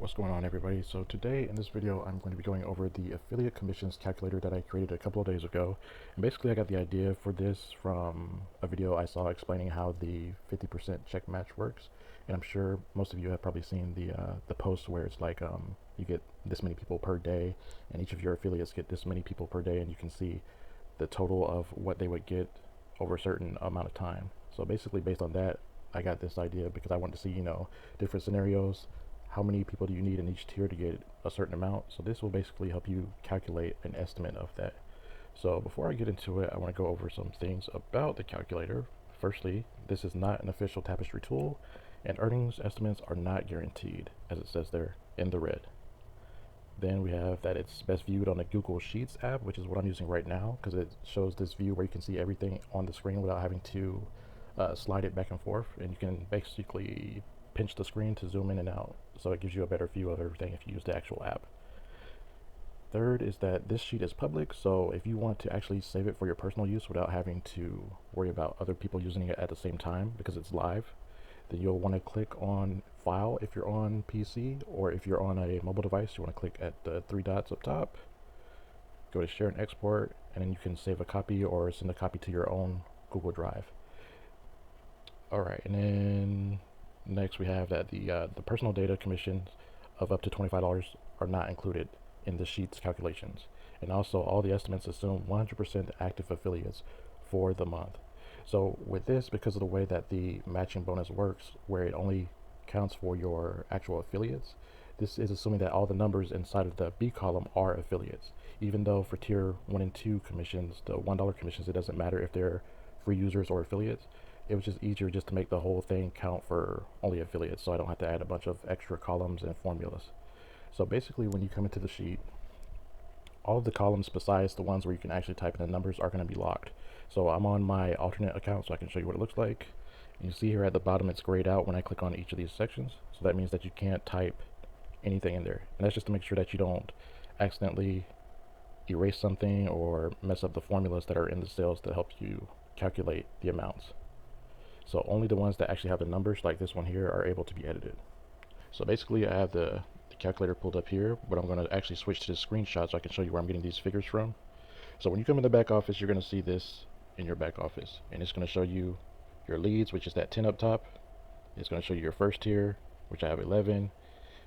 What's going on, everybody? So today in this video I'm going to be going over the affiliate commissions calculator that I created a couple of days ago. And basically I got the idea for this from a video I saw explaining how the 50% check match works. And I'm sure most of you have probably seen the post where it's like you get this many people per day and each of your affiliates get this many people per day, and you can see the total of what they would get over a certain amount of time. So basically based on that I got this idea because I wanted to see, different scenarios. How many people do you need in each tier to get a certain amount? So this will basically help you calculate an estimate of that. So before I get into it, I want to go over some things about the calculator. Firstly, this is not an official Tapestri tool, and earnings estimates are not guaranteed, as it says there in the red. Then we have that it's best viewed on the Google Sheets app, which is what I'm using right now, because it shows this view where you can see everything on the screen without having to slide it back and forth, and you can basically pinch the screen to zoom in and out, so it gives you a better view of everything if you use the actual app. Third is that this sheet is public, so if you want to actually save it for your personal use without having to worry about other people using it at the same time because it's live, then you'll want to click on File if you're on PC, or if you're on a mobile device, you want to click at the three dots up top, go to Share and Export, and then you can save a copy or send a copy to your own Google Drive. Alright, and then next we have that the personal data commissions of up to $25 are not included in the sheet's calculations. And also all the estimates assume 100% active affiliates for the month. So with this, because of the way that the matching bonus works, where it only counts for your actual affiliates, this is assuming that all the numbers inside of the B column are affiliates. Even though for tier 1 and 2 commissions, the $1 commissions, it doesn't matter if they're free users or affiliates. It was just easier just to make the whole thing count for only affiliates, so I don't have to add a bunch of extra columns and formulas. So basically when you come into the sheet, all of the columns besides the ones where you can actually type in the numbers are going to be locked. So I'm on my alternate account so I can show you what it looks like. And you see here at the bottom it's grayed out when I click on each of these sections, so that means that you can't type anything in there, and that's just to make sure that you don't accidentally erase something or mess up the formulas that are in the cells to help you calculate the amounts. So only the ones that actually have the numbers, like this one here, are able to be edited. So basically I have the calculator pulled up here, but I'm going to actually switch to this screenshot so I can show you where I'm getting these figures from. So when you come in the back office, you're going to see this in your back office, and it's going to show you your leads, which is that 10 up top. It's going to show you your first tier, which I have 11.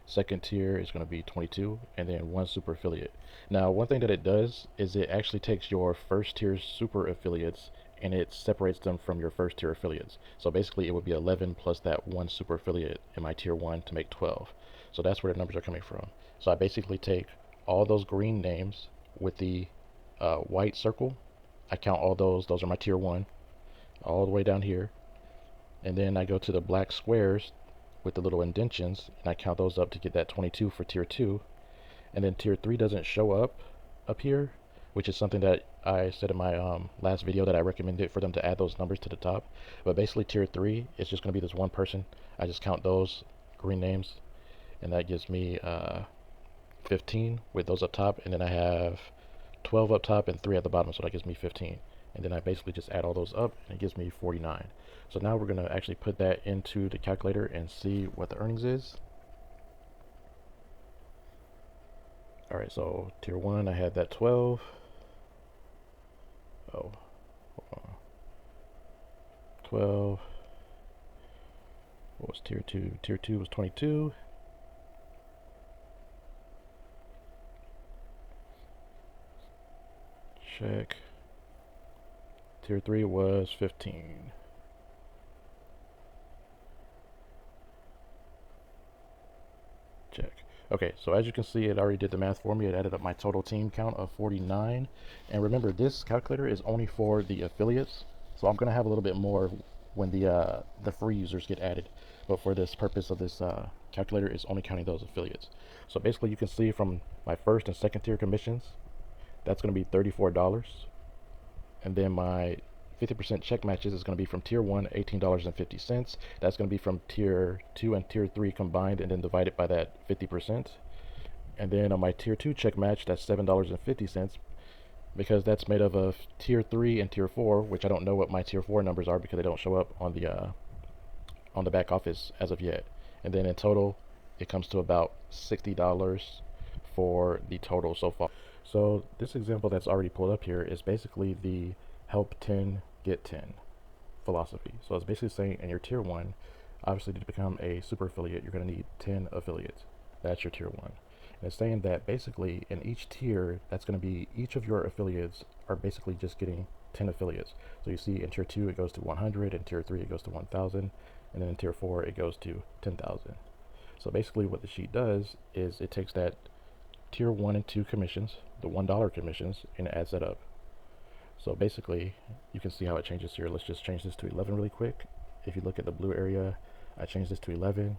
Second tier is going to be 22, and then one super affiliate. Now one thing that it does is it actually takes your first tier super affiliates and it separates them from your first tier affiliates. So basically it would be 11 plus that one super affiliate in my tier 1 to make 12. So that's where the numbers are coming from. So I basically take all those green names with the white circle, I count all those are my tier 1 all the way down here, and then I go to the black squares with the little indentions and I count those up to get that 22 for tier 2. And then tier 3 doesn't show up here, which is something that I said in my last video that I recommended for them to add those numbers to the top. But basically tier 3 is just going to be this one person. I just count those green names, and that gives me 15 with those up top, and then I have 12 up top and 3 at the bottom, so that gives me 15. And then I basically just add all those up and it gives me 49. So now we're going to actually put that into the calculator and see what the earnings is. Alright, so tier 1 I had that 12. Oh, hold on. 12. What was tier 2? Tier 2 was 22. Check. Tier 3 was 15. Check. Okay, so as you can see, it already did the math for me. It added up my total team count of 49. And remember, this calculator is only for the affiliates, so I'm going to have a little bit more when the free users get added. But for this purpose of this calculator, it's only counting those affiliates. So basically, you can see from my first and second tier commissions, that's going to be $34. And then my 50% check matches is going to be from tier 1, $18.50. That's going to be from tier 2 and tier 3 combined, and then divided by that 50%. And then on my tier 2 check match, that's $7.50, because that's made up of tier 3 and tier 4, which I don't know what my tier 4 numbers are because they don't show up on the back office as of yet. And then in total, it comes to about $60 for the total so far. So this example that's already pulled up here is basically the help 10 get 10 philosophy. So it's basically saying in your tier 1, obviously to become a super affiliate, you're going to need 10 affiliates. That's your tier 1. And it's saying that basically in each tier, that's going to be each of your affiliates are basically just getting 10 affiliates. So you see in tier 2 it goes to 100, in tier 3 it goes to 1,000, and then in tier 4 it goes to 10,000. So basically what the sheet does is it takes that tier 1 and 2 commissions, the $1 commissions, and it adds that up. So basically you can see how it changes here. Let's just change this to 11 really quick. If you look at the blue area, I changed this to 11,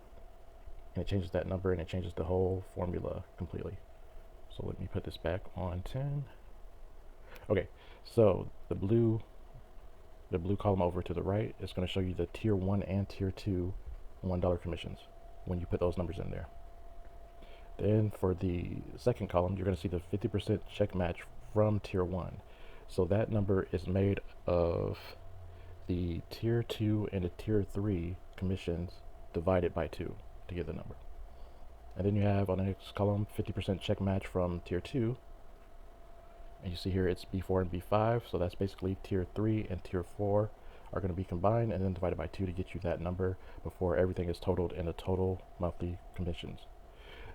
and it changes that number, and it changes the whole formula completely. So let me put this back on 10. Okay, so the blue column over to the right is going to show you the tier 1 and tier 2 $1 commissions when you put those numbers in there. Then for the second column, you're going to see the 50% check match from tier 1. So that number is made of the tier 2 and the tier 3 commissions divided by 2 to get the number. And then you have on the next column 50% check match from tier 2. And you see here it's B4 and B5, so that's basically tier 3 and tier 4 are going to be combined and then divided by 2 to get you that number before everything is totaled in the total monthly commissions.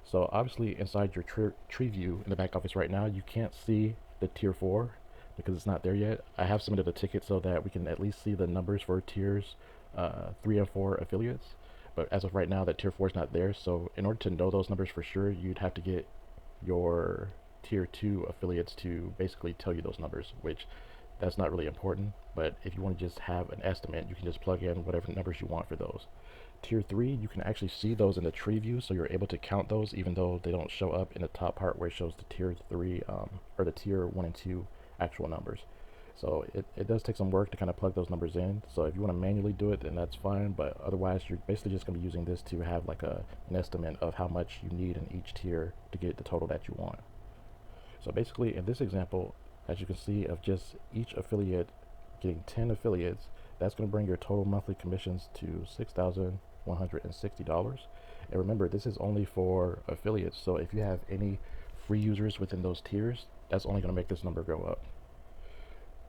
So obviously inside your tree view in the back office right now, you can't see the tier 4 because it's not there yet. I have submitted a ticket so that we can at least see the numbers for tiers 3 and 4 affiliates. But as of right now, that tier 4 is not there. So in order to know those numbers for sure, you'd have to get your tier 2 affiliates to basically tell you those numbers, which that's not really important. But if you want to just have an estimate, you can just plug in whatever numbers you want for those. Tier 3, you can actually see those in the tree view, so you're able to count those even though they don't show up in the top part where it shows the tier 3 or the tier 1 and 2 actual numbers. So it does take some work to kind of plug those numbers in. So if you want to manually do it, then that's fine, but otherwise you're basically just going to be using this to have like an estimate of how much you need in each tier to get the total that you want. So basically in this example, as you can see, of just each affiliate getting 10 affiliates, that's going to bring your total monthly commissions to $6,160. And remember, this is only for affiliates, so if you have any free users within those tiers, that's only going to make this number go up.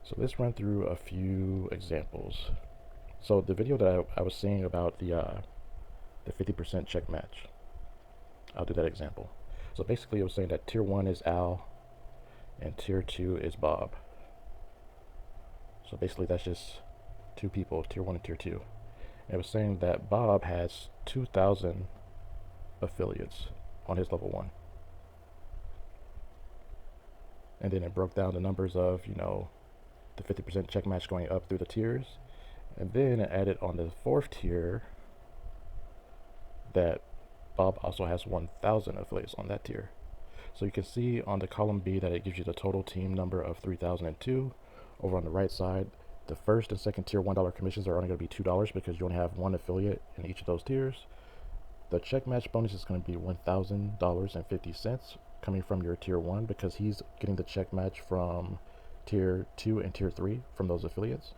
So let's run through a few examples. So the video that I was seeing about the 50% check match, I'll do that example. So basically it was saying that tier 1 is Al and tier 2 is Bob. So basically that's just two people, tier 1 and tier 2. And it was saying that Bob has 2,000 affiliates on his level 1. And then it broke down the numbers of, you know, the 50% check match going up through the tiers. And then it added on the 4th tier that Bob also has 1,000 affiliates on that tier. So you can see on the column B that it gives you the total team number of 3,002. Over on the right side, the first and second tier $1 commissions are only going to be $2 because you only have one affiliate in each of those tiers. The check match bonus is going to be $1,000.50 coming from your tier 1 because he's getting the check match from tier 2 and tier 3 from those affiliates.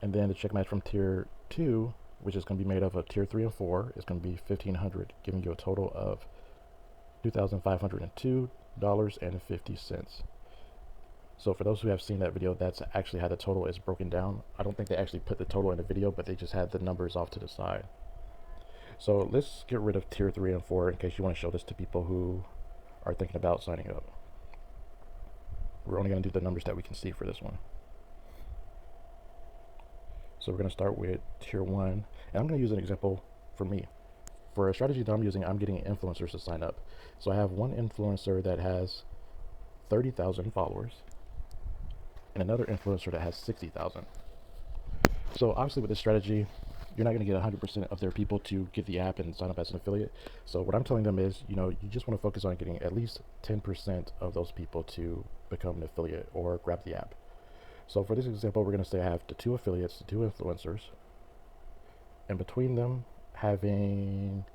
And then the check match from tier 2, which is going to be made up of tier 3 and 4, is going to be $1,500, giving you a total of $2,502.50. So for those who have seen that video, that's actually how the total is broken down. I don't think they actually put the total in the video, but they just had the numbers off to the side. So let's get rid of tier 3 and 4 in case you want to show this to people who are thinking about signing up. We're only going to do the numbers that we can see for this one. So we're going to start with tier 1, and I'm going to use an example for me. For a strategy that I'm using, I'm getting influencers to sign up. So I have one influencer that has 30,000 followers and another influencer that has 60,000. So obviously with this strategy, you're not going to get 100% of their people to get the app and sign up as an affiliate. So what I'm telling them is, you know, you just want to focus on getting at least 10% of those people to become an affiliate or grab the app. So for this example, we're going to say I have the 2 affiliates, the 2 influencers, and between them having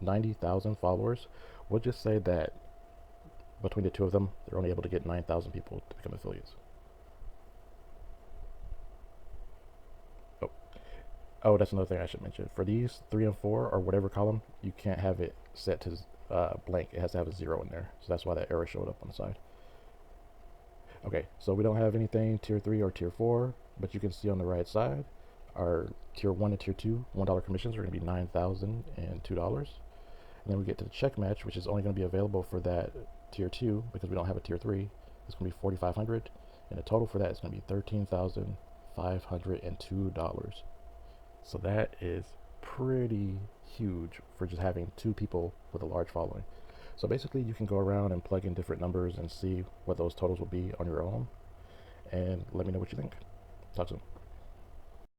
90,000 followers, we'll just say that between the 2 of them, they're only able to get 9,000 people to become affiliates. Oh. Oh, that's another thing I should mention. For these 3 and 4 or whatever column, you can't have it set to blank. It has to have a 0 in there. So that's why that error showed up on the side. Okay, so we don't have anything tier 3 or tier 4, but you can see on the right side, our tier 1 and tier 2 $1 commissions are going to be $9,002. And then we get to the check match, which is only going to be available for that tier 2 because we don't have a tier 3. It's going to be $4,500, and the total for that is going to be $13,502. So that is pretty huge for just having 2 people with a large following. So basically you can go around and plug in different numbers and see what those totals will be on your own, and let me know what you think. Talk soon.